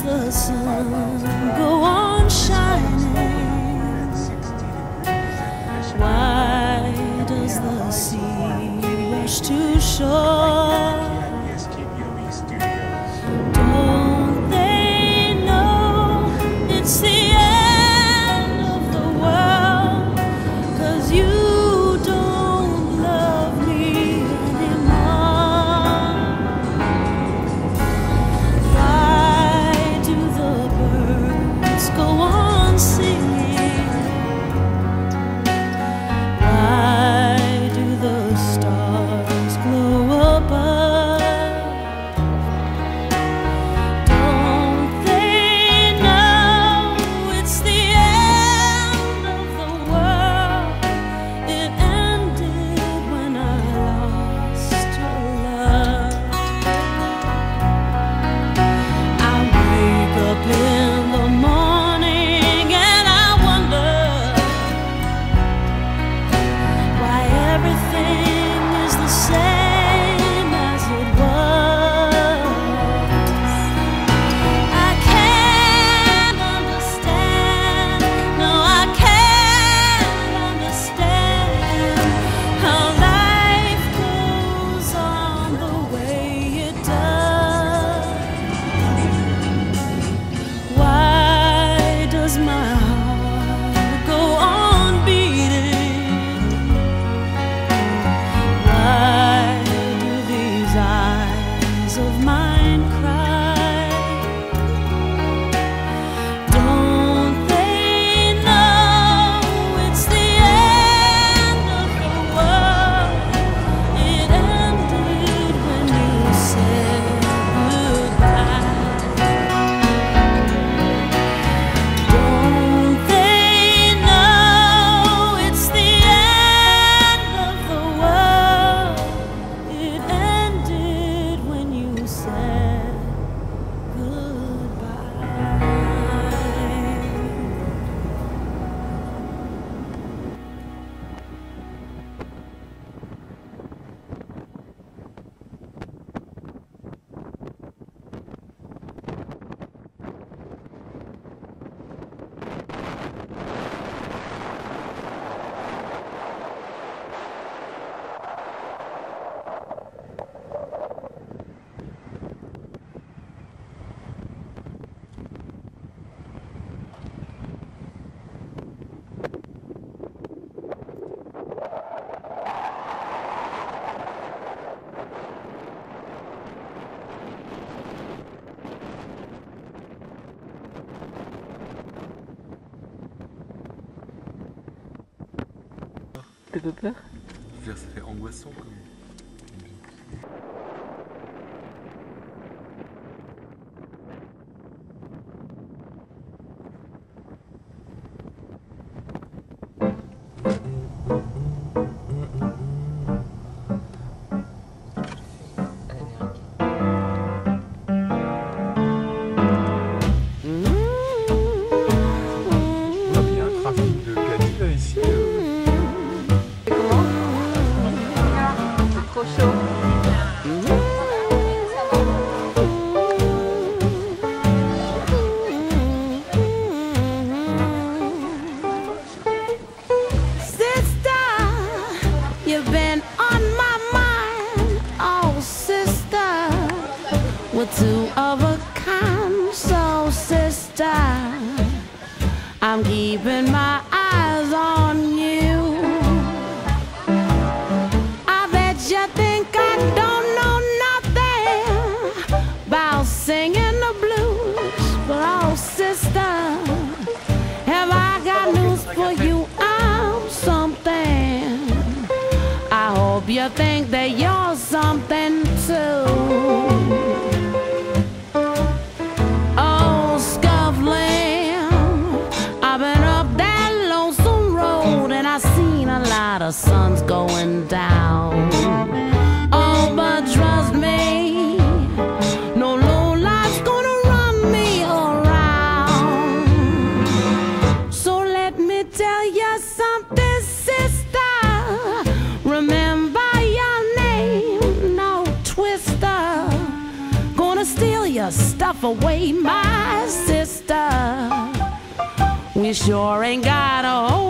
the sun go on shining? Why does the sea rush to shore? Don't they know it's the end of the world? 'Cause you don't love me anymore. Why do the birds go on singing? Why do the stars glow above? Don't they know it's the end of the world? It ended when I lost your love. I wake up in the morning and I wonder why everything is the same as it was. I can't understand, no, I can't understand how life goes on the way it does. Why does my heart go on beating? Why do these eyes of mine cry? Don't they know it's the end of the world? It ended when you said goodbye. Don't they know it's the end of the world? It ended when you said goodbye. T'as pas peur? Je veux dire, ça fait angoissant comme. Il y a un trafic de caddies là ici. C'est trop chaud. Sister, you've been on my mind. Oh, sister, we're two of a kind. So, sister, I'm keeping my eyes on you. I bet you think I don't know nothing about singing the blues, but oh, sister, have I got news for you? I'm something. I hope you think that you're something too. Oh, scuffling, I've been up that lonesome road and I seen a lot of suns going down. Oh, but trust me, no low life's gonna run me around. So let me tell you something, sister. Remember your name, no twister. you stuff away my sister. We sure ain't got a whole